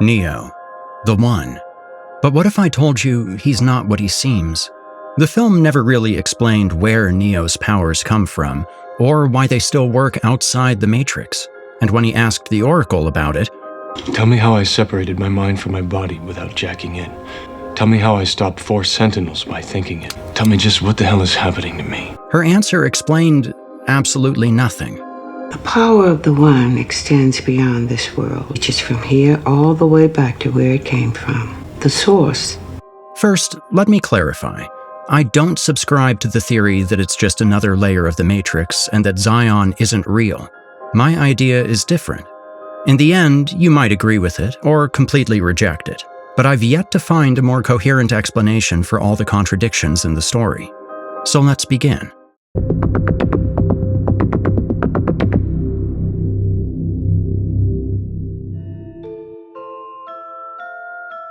Neo, the One. But what if I told you he's not what he seems? The film never really explained where Neo's powers come from, or why they still work outside the Matrix. And when he asked the Oracle about it, "Tell me how I separated my mind from my body without jacking in. Tell me how I stopped 4 sentinels by thinking it. Tell me just what the hell is happening to me." her answer explained absolutely nothing. The power of the One extends beyond this world, which is from here all the way back to where it came from. The source. First, let me clarify. I don't subscribe to the theory that it's just another layer of the Matrix and that Zion isn't real. My idea is different. In the end, you might agree with it or completely reject it, but I've yet to find a more coherent explanation for all the contradictions in the story. So let's begin.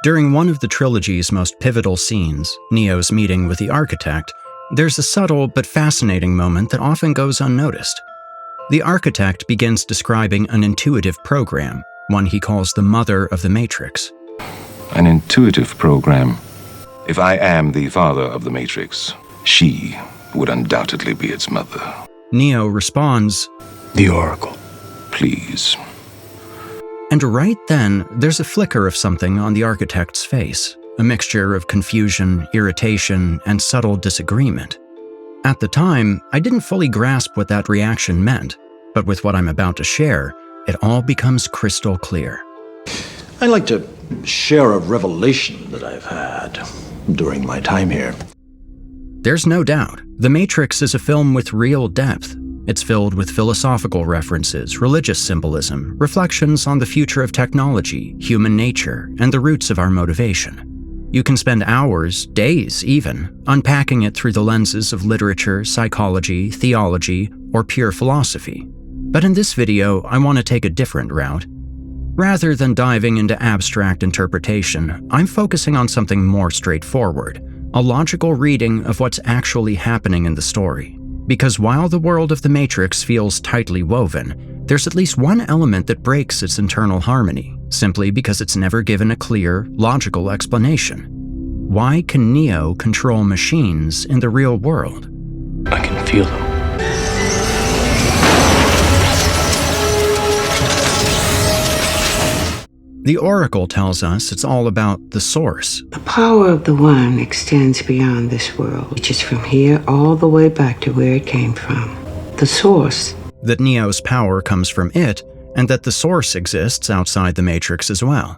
During one of the trilogy's most pivotal scenes, Neo's meeting with the architect, there's a subtle but fascinating moment that often goes unnoticed. The architect begins describing an intuitive program, one he calls the mother of the Matrix. An intuitive program. If I am the father of the Matrix, she would undoubtedly be its mother. Neo responds, "The Oracle." Please. And right then, there's a flicker of something on the architect's face, a mixture of confusion, irritation, and subtle disagreement. At the time, I didn't fully grasp what that reaction meant, but with what I'm about to share, it all becomes crystal clear. I'd like to share a revelation that I've had during my time here. There's no doubt, The Matrix is a film with real depth. It's filled with philosophical references, religious symbolism, reflections on the future of technology, human nature, and the roots of our motivation. You can spend hours, days even, unpacking it through the lenses of literature, psychology, theology, or pure philosophy. But in this video, I want to take a different route. Rather than diving into abstract interpretation, I'm focusing on something more straightforward, a logical reading of what's actually happening in the story. Because while the world of the Matrix feels tightly woven, there's at least one element that breaks its internal harmony, simply because it's never given a clear, logical explanation. Why can Neo control machines in the real world? I can feel them. The Oracle tells us it's all about the source. The power of the One extends beyond this world, which is from here all the way back to where it came from. The source. That Neo's power comes from it, and that the source exists outside the Matrix as well.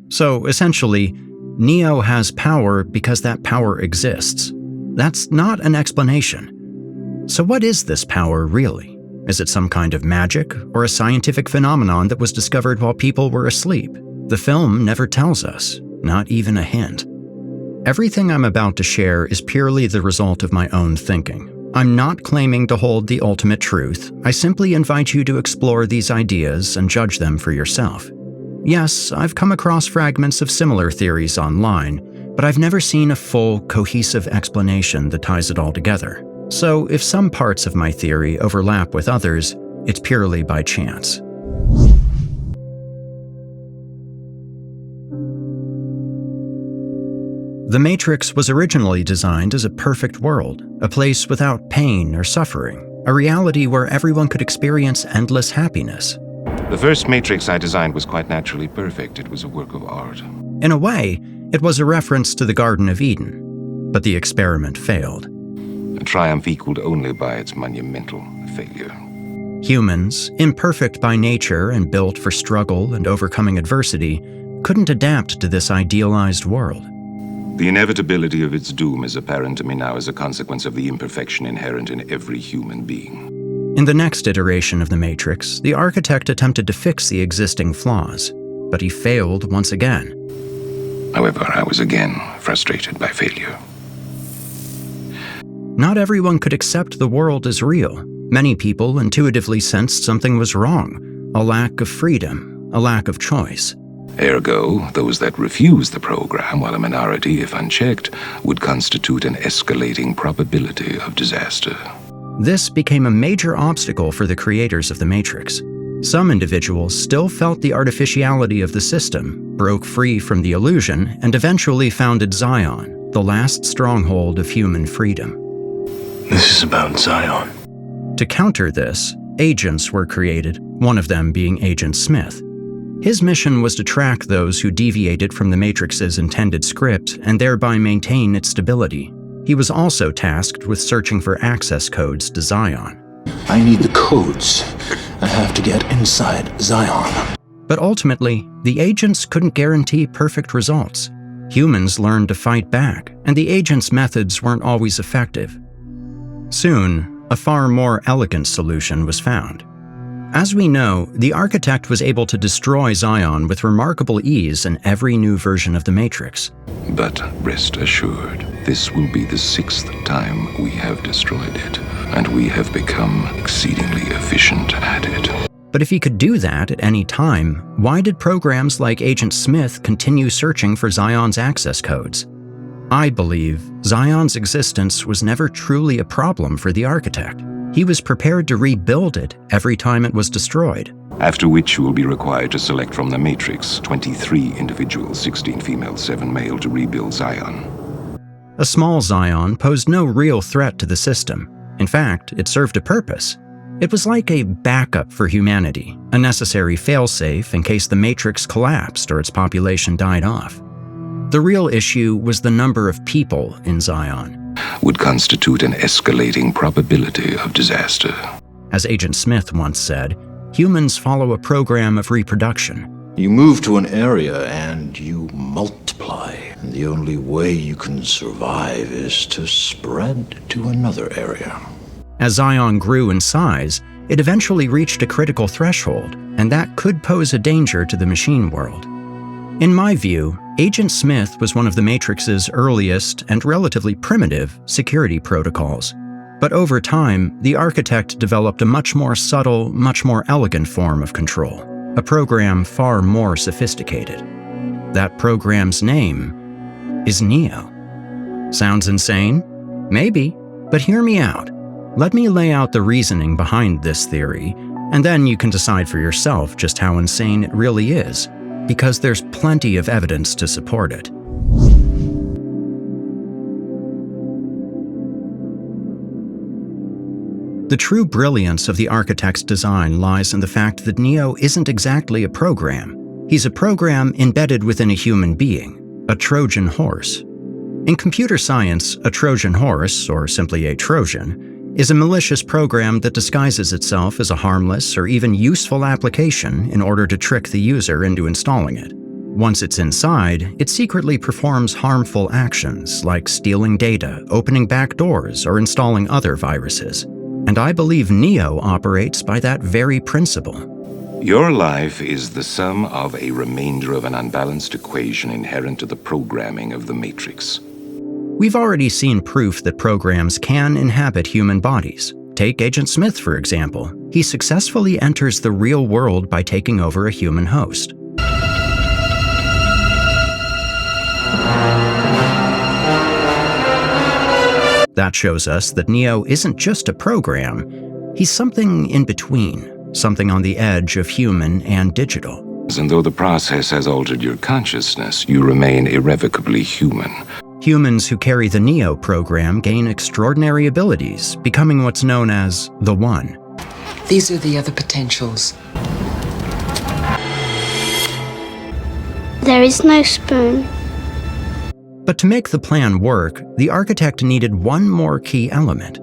So essentially, Neo has power because that power exists. That's not an explanation. So what is this power really? Is it some kind of magic, or a scientific phenomenon that was discovered while people were asleep? The film never tells us, not even a hint. Everything I'm about to share is purely the result of my own thinking. I'm not claiming to hold the ultimate truth. I simply invite you to explore these ideas and judge them for yourself. Yes, I've come across fragments of similar theories online, but I've never seen a full, cohesive explanation that ties it all together. So if some parts of my theory overlap with others, it's purely by chance. The Matrix was originally designed as a perfect world, a place without pain or suffering, a reality where everyone could experience endless happiness. The first Matrix I designed was quite naturally perfect. It was a work of art. In a way, it was a reference to the Garden of Eden, but the experiment failed. A triumph equaled only by its monumental failure. Humans, imperfect by nature and built for struggle and overcoming adversity, couldn't adapt to this idealized world. The inevitability of its doom is apparent to me now as a consequence of the imperfection inherent in every human being. In the next iteration of the Matrix, the architect attempted to fix the existing flaws, but he failed once again. However, I was again frustrated by failure. Not everyone could accept the world as real. Many people intuitively sensed something was wrong, a lack of freedom, a lack of choice. Ergo, those that refuse the program, while a minority, if unchecked, would constitute an escalating probability of disaster. This became a major obstacle for the creators of the Matrix. Some individuals still felt the artificiality of the system, broke free from the illusion and eventually founded Zion, the last stronghold of human freedom. This is about Zion. To counter this, agents were created, one of them being Agent Smith. His mission was to track those who deviated from the Matrix's intended script and thereby maintain its stability. He was also tasked with searching for access codes to Zion. I need the codes. I have to get inside Zion. But ultimately, the agents couldn't guarantee perfect results. Humans learned to fight back, and the agents' methods weren't always effective. Soon, a far more elegant solution was found. As we know, the architect was able to destroy Zion with remarkable ease in every new version of the Matrix. But rest assured, this will be the 6th time we have destroyed it, and we have become exceedingly efficient at it. But if he could do that at any time, why did programs like Agent Smith continue searching for Zion's access codes? I believe Zion's existence was never truly a problem for the architect. He was prepared to rebuild it every time it was destroyed. After which you will be required to select from the Matrix 23 individuals, 16 female, 7 male, to rebuild Zion. A small Zion posed no real threat to the system. In fact, it served a purpose. It was like a backup for humanity, a necessary failsafe in case the Matrix collapsed or its population died off. The real issue was the number of people in Zion. Would constitute an escalating probability of disaster. As Agent Smith once said, humans follow a program of reproduction. You move to an area and you multiply. And the only way you can survive is to spread to another area. As Zion grew in size, it eventually reached a critical threshold, and that could pose a danger to the machine world. In my view, Agent Smith was one of the Matrix's earliest and relatively primitive security protocols. But over time, the architect developed a much more subtle, much more elegant form of control, a program far more sophisticated. That program's name is Neo. Sounds insane? Maybe, but hear me out. Let me lay out the reasoning behind this theory, and then you can decide for yourself just how insane it really is, because there's plenty of evidence to support it. The true brilliance of the architect's design lies in the fact that Neo isn't exactly a program. He's a program embedded within a human being, a Trojan horse. In computer science, a Trojan horse, or simply a Trojan, is a malicious program that disguises itself as a harmless or even useful application in order to trick the user into installing it. Once it's inside, it secretly performs harmful actions like stealing data, opening back doors, or installing other viruses. And I believe Neo operates by that very principle. Your life is the sum of a remainder of an unbalanced equation inherent to the programming of the Matrix. We've already seen proof that programs can inhabit human bodies. Take Agent Smith, for example. He successfully enters the real world by taking over a human host. That shows us that Neo isn't just a program. He's something in between, something on the edge of human and digital. And though the process has altered your consciousness, you remain irrevocably human. Humans who carry the Neo program gain extraordinary abilities, becoming what's known as the One. These are the other potentials. There is no spoon. But to make the plan work, the architect needed one more key element: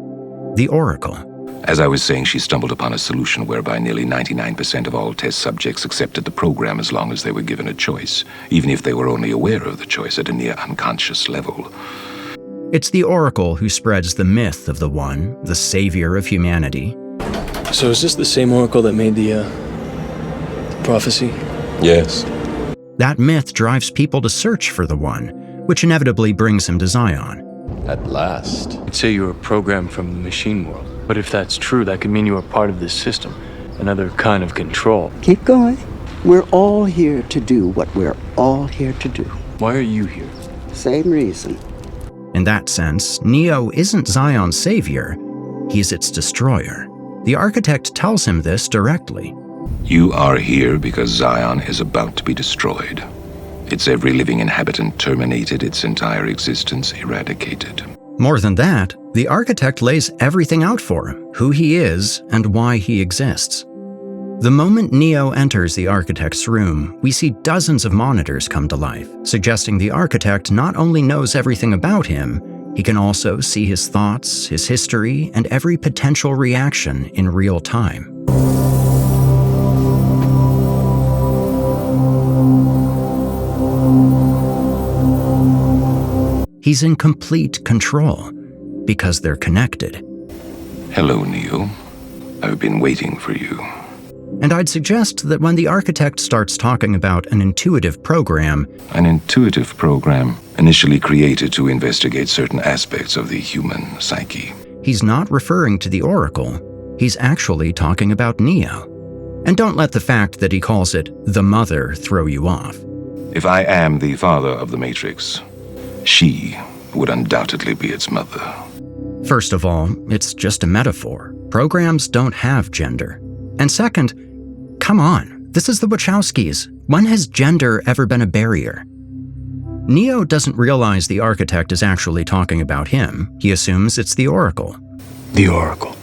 the Oracle. As I was saying, she stumbled upon a solution whereby nearly 99% of all test subjects accepted the program as long as they were given a choice, even if they were only aware of the choice at a near unconscious level. It's the Oracle who spreads the myth of the One, the savior of humanity. So is this the same Oracle that made the prophecy? Yes. That myth drives people to search for the One, which inevitably brings him to Zion. At last. You'd say you were programmed from the machine world. But if that's true, that could mean you are part of this system, another kind of control. Keep going. We're all here to do what we're all here to do. Why are you here? Same reason. In that sense, Neo isn't Zion's savior, he's its destroyer. The architect tells him this directly. You are here because Zion is about to be destroyed. Its every living inhabitant terminated, its entire existence eradicated. More than that, the architect lays everything out for him, who he is and why he exists. The moment Neo enters the architect's room, we see dozens of monitors come to life, suggesting the architect not only knows everything about him, he can also see his thoughts, his history, and every potential reaction in real time. He's in complete control, because they're connected. Hello, Neo. I've been waiting for you. And I'd suggest that when the architect starts talking about an intuitive program, An intuitive program initially created to investigate certain aspects of the human psyche. he's not referring to the Oracle, he's actually talking about Neo. And don't let the fact that he calls it the Mother throw you off. If I am the father of the Matrix, she would undoubtedly be its mother. First of all, it's just a metaphor. Programs don't have gender. And second, come on, this is the Wachowskis. When has gender ever been a barrier? Neo doesn't realize the architect is actually talking about him. He assumes it's the Oracle. The Oracle.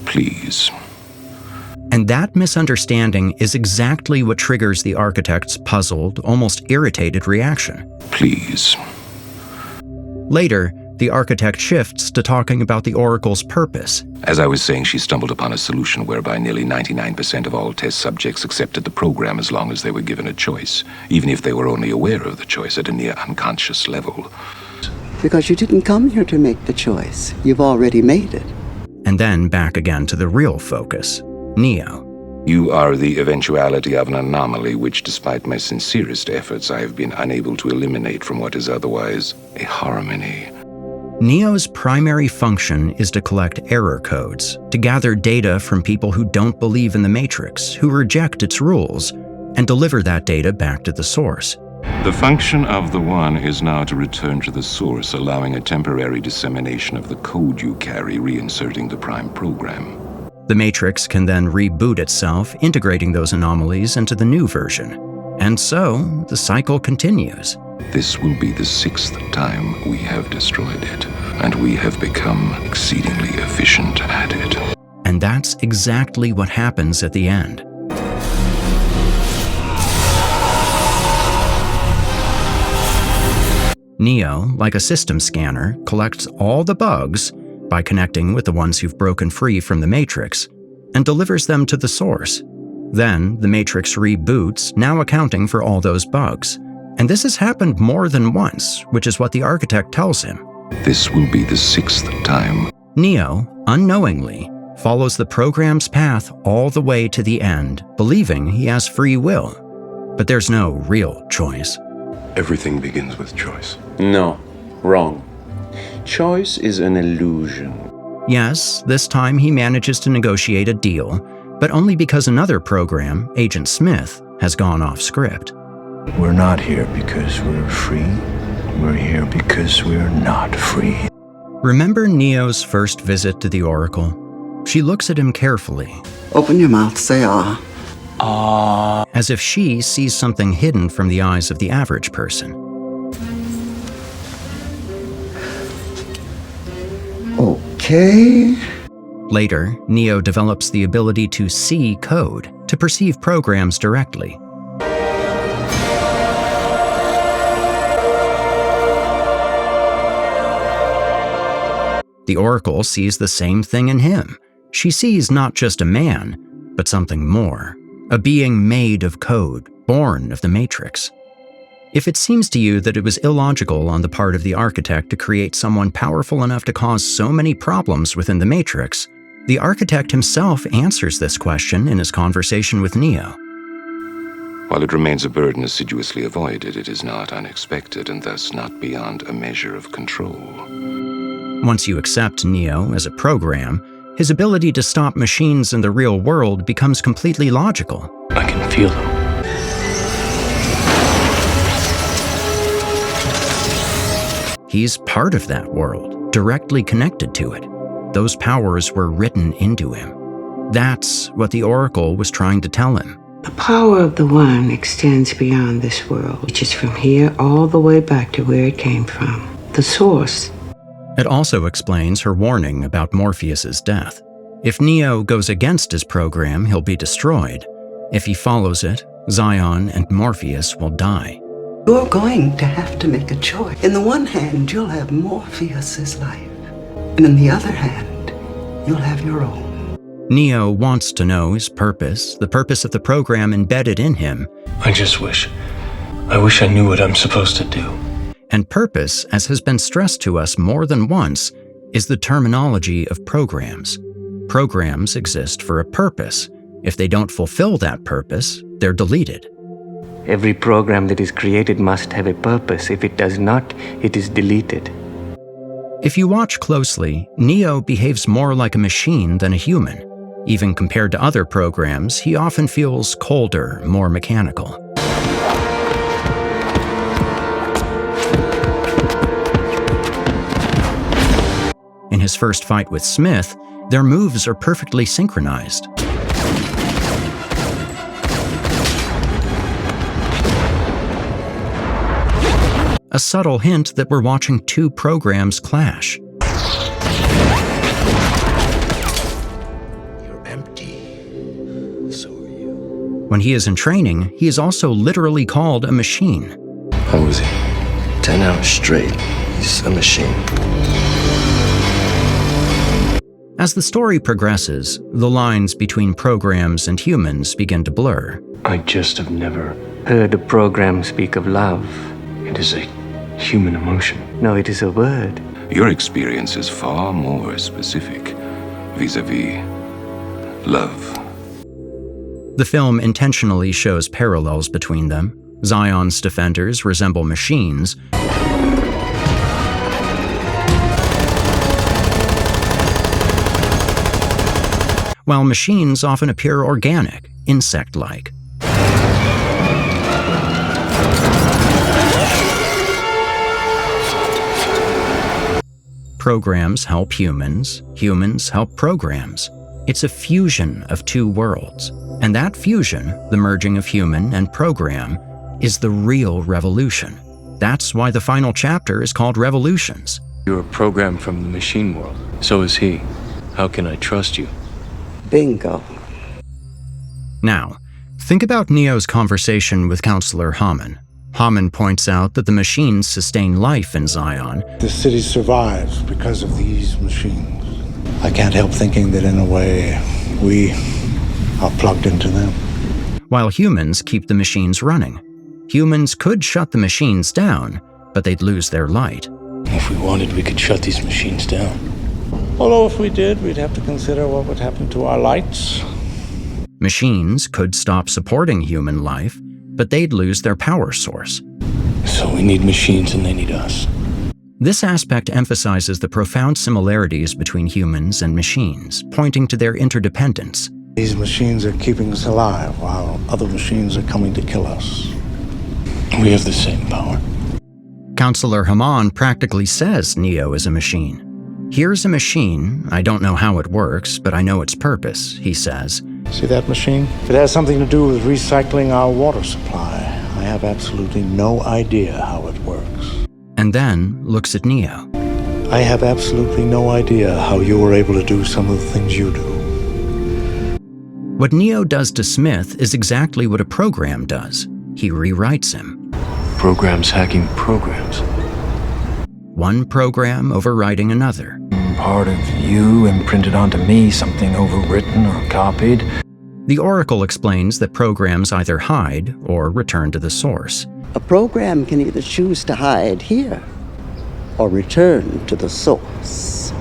Please. And that misunderstanding is exactly what triggers the architect's puzzled, almost irritated reaction. Please. Later, the architect shifts to talking about the Oracle's purpose. As I was saying, she stumbled upon a solution whereby nearly 99% of all test subjects accepted the program as long as they were given a choice, even if they were only aware of the choice at a near unconscious level. Because you didn't come here to make the choice. You've already made it. And then back again to the real focus, Neo. You are the eventuality of an anomaly which, despite my sincerest efforts, I have been unable to eliminate from what is otherwise a harmony. Neo's primary function is to collect error codes, to gather data from people who don't believe in the Matrix, who reject its rules, and deliver that data back to the source. The function of the One is now to return to the source, allowing a temporary dissemination of the code you carry, reinserting the prime program. The Matrix can then reboot itself, integrating those anomalies into the new version. And so, the cycle continues. This will be the 6th time we have destroyed it, and we have become exceedingly efficient at it. And that's exactly what happens at the end. Neo, like a system scanner, collects all the bugs by connecting with the ones who've broken free from the Matrix, and delivers them to the source. Then, the Matrix reboots, now accounting for all those bugs. And this has happened more than once, which is what the architect tells him. This will be the 6th time. Neo, unknowingly, follows the program's path all the way to the end, believing he has free will. But there's no real choice. Everything begins with choice. No, wrong. Choice is an illusion. Yes, this time he manages to negotiate a deal, but only because another program, Agent Smith, has gone off script. We're not here because we're free. We're here because we're not free. Remember Neo's first visit to the Oracle? She looks at him carefully. Open your mouth, say ah. As if she sees something hidden from the eyes of the average person. Okay. Later, Neo develops the ability to see code, to perceive programs directly. The Oracle sees the same thing in him. She sees not just a man, but something more. A being made of code, born of the Matrix. If it seems to you that it was illogical on the part of the architect to create someone powerful enough to cause so many problems within the Matrix, the architect himself answers this question in his conversation with Neo. While it remains a burden assiduously avoided, it is not unexpected and thus not beyond a measure of control. Once you accept Neo as a program, his ability to stop machines in the real world becomes completely logical. I can feel them. He's part of that world, directly connected to it. Those powers were written into him. That's what the Oracle was trying to tell him. The power of the One extends beyond this world, which is from here all the way back to where it came from, the source. It also explains her warning about Morpheus's death. If Neo goes against his program, he'll be destroyed. If he follows it, Zion and Morpheus will die. You're going to have to make a choice. In the one hand, you'll have Morpheus's life. And in the other hand, you'll have your own. Neo wants to know his purpose, the purpose of the program embedded in him. I wish I knew what I'm supposed to do. And purpose, as has been stressed to us more than once, is the terminology of programs. Programs exist for a purpose. If they don't fulfill that purpose, they're deleted. Every program that is created must have a purpose. If it does not, it is deleted. If you watch closely, Neo behaves more like a machine than a human. Even compared to other programs, he often feels colder, more mechanical. In his first fight with Smith, their moves are perfectly synchronized. A subtle hint that we're watching two programs clash. You're empty. So are you. When he is in training, he is also literally called a machine. How was he? 10 hours straight. He's a machine. As the story progresses, the lines between programs and humans begin to blur. I just have never. Heard a program speak of love. It is a human emotion. No, it is a word. Your experience is far more specific vis-a-vis love. The film intentionally shows parallels between them. Zion's defenders resemble machines, while machines often appear organic, insect-like. Programs help humans, humans help programs. It's a fusion of two worlds. And that fusion, the merging of human and program, is the real revolution. That's why the final chapter is called Revolutions. You're a program from the machine world. So is he. How can I trust you? Bingo. Now, think about Neo's conversation with Counselor Hammond. Hammond points out that the machines sustain life in Zion. The city survives because of these machines. I can't help thinking that in a way, we are plugged into them. While humans keep the machines running. Humans could shut the machines down, but they'd lose their light. If we wanted, we could shut these machines down. Although if we did, we'd have to consider what would happen to our lights. Machines could stop supporting human life, but they'd lose their power source. So we need machines and they need us. This aspect emphasizes the profound similarities between humans and machines, pointing to their interdependence. These machines are keeping us alive, while other machines are coming to kill us. We have the same power. Counselor Hammond practically says Neo is a machine. Here's a machine, I don't know how it works, but I know its purpose, he says. See that machine? It has something to do with recycling our water supply. I have absolutely no idea how it works. And then looks at Neo. I have absolutely no idea how you were able to do some of the things you do. What Neo does to Smith is exactly what a program does. He rewrites him. Programs hacking programs. One program overwriting another. Part of you imprinted onto me, something overwritten or copied. The Oracle explains that programs either hide or return to the source. A program can either choose to hide here or return to the source.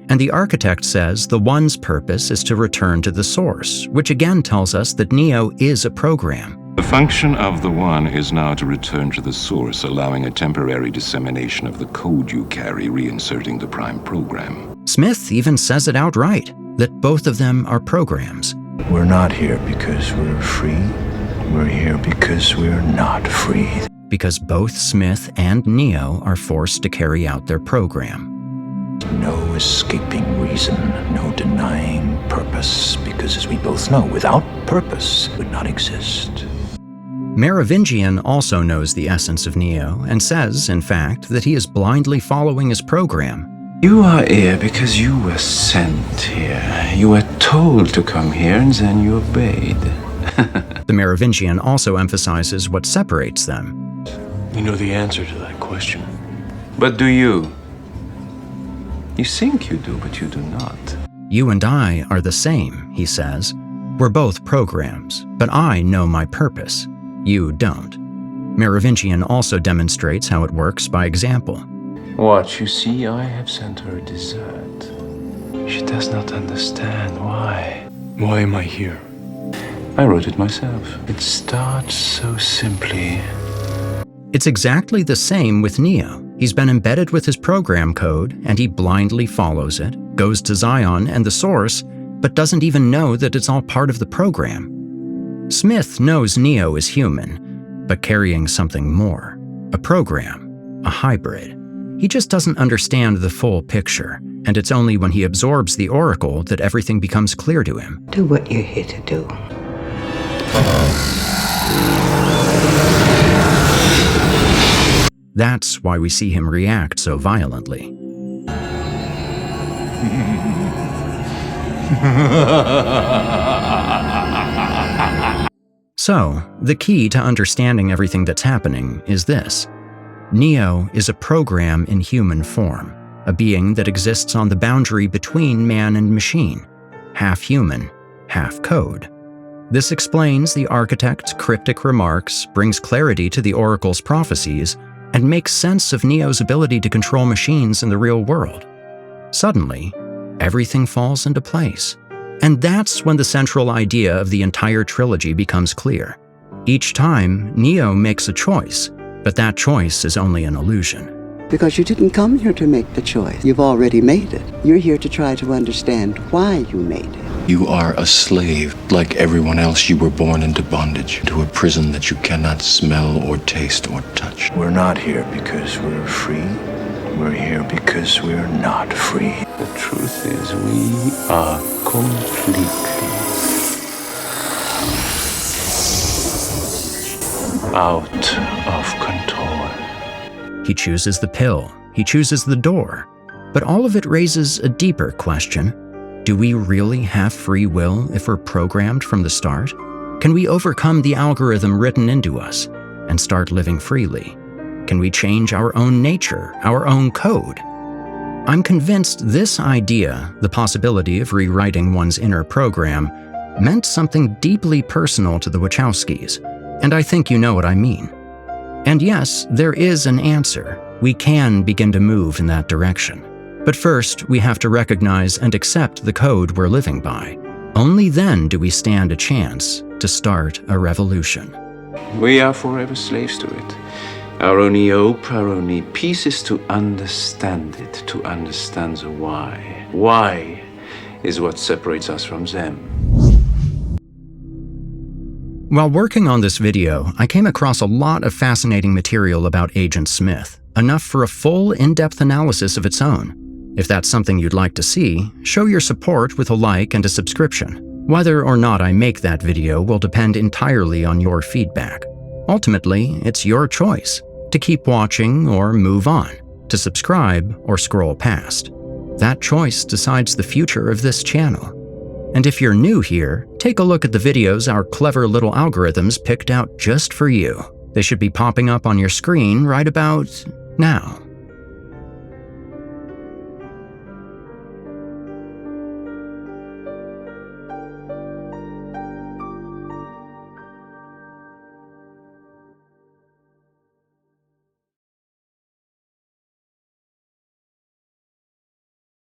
And the architect says the One's purpose is to return to the source, which again tells us that Neo is a program. The function of the One is now to return to the source, allowing a temporary dissemination of the code you carry, reinserting the prime program. Smith even says it outright, that both of them are programs. We're not here because we're free. We're here because we're not free. Because both Smith and Neo are forced to carry out their program. No escaping reason, no denying purpose, because as we both know, without purpose it would not exist. Merovingian also knows the essence of Neo and says, in fact, that he is blindly following his program. You are here because you were sent here. You were told to come here and then you obeyed. The Merovingian also emphasizes what separates them. You know the answer to that question. But do you? You think you do, but you do not. You and I are the same, he says. We're both programs, but I know my purpose. You don't. Merovingian also demonstrates how it works by example. Watch, you see, I have sent her a dessert. She does not understand why. Why am I here? I wrote it myself. It starts so simply. It's exactly the same with Neo. He's been embedded with his program code, and he blindly follows it, goes to Zion and the Source, but doesn't even know that it's all part of the program. Smith knows Neo is human, but carrying something more. A program, a hybrid. He just doesn't understand the full picture, and it's only when he absorbs the Oracle that everything becomes clear to him. Do what you're here to do. That's why we see him react so violently. So, the key to understanding everything that's happening is this. Neo is a program in human form, a being that exists on the boundary between man and machine, half human, half code. This explains the architect's cryptic remarks, brings clarity to the Oracle's prophecies, and makes sense of Neo's ability to control machines in the real world. Suddenly, everything falls into place. And that's when the central idea of the entire trilogy becomes clear. Each time, Neo makes a choice, but that choice is only an illusion. Because you didn't come here to make the choice. You've already made it. You're here to try to understand why you made it. You are a slave. Like everyone else, you were born into bondage, to a prison that you cannot smell or taste or touch. We're not here because we're free. We're here because we're not free. The truth is, we are completely out of control. He chooses the pill. He chooses the door. But all of it raises a deeper question. Do we really have free will if we're programmed from the start? Can we overcome the algorithm written into us and start living freely? Can we change our own nature, our own code? I'm convinced this idea, the possibility of rewriting one's inner program, meant something deeply personal to the Wachowskis, and I think you know what I mean. And yes, there is an answer. We can begin to move in that direction. But first, we have to recognize and accept the code we're living by. Only then do we stand a chance to start a revolution. We are forever slaves to it. Our only hope, our only peace is to understand it, to understand the why. Why is what separates us from them. While working on this video, I came across a lot of fascinating material about Agent Smith, enough for a full, in-depth analysis of its own. If that's something you'd like to see, show your support with a like and a subscription. Whether or not I make that video will depend entirely on your feedback. Ultimately, it's your choice to keep watching or move on, to subscribe or scroll past. That choice decides the future of this channel. And if you're new here, take a look at the videos our clever little algorithms picked out just for you. They should be popping up on your screen right about now.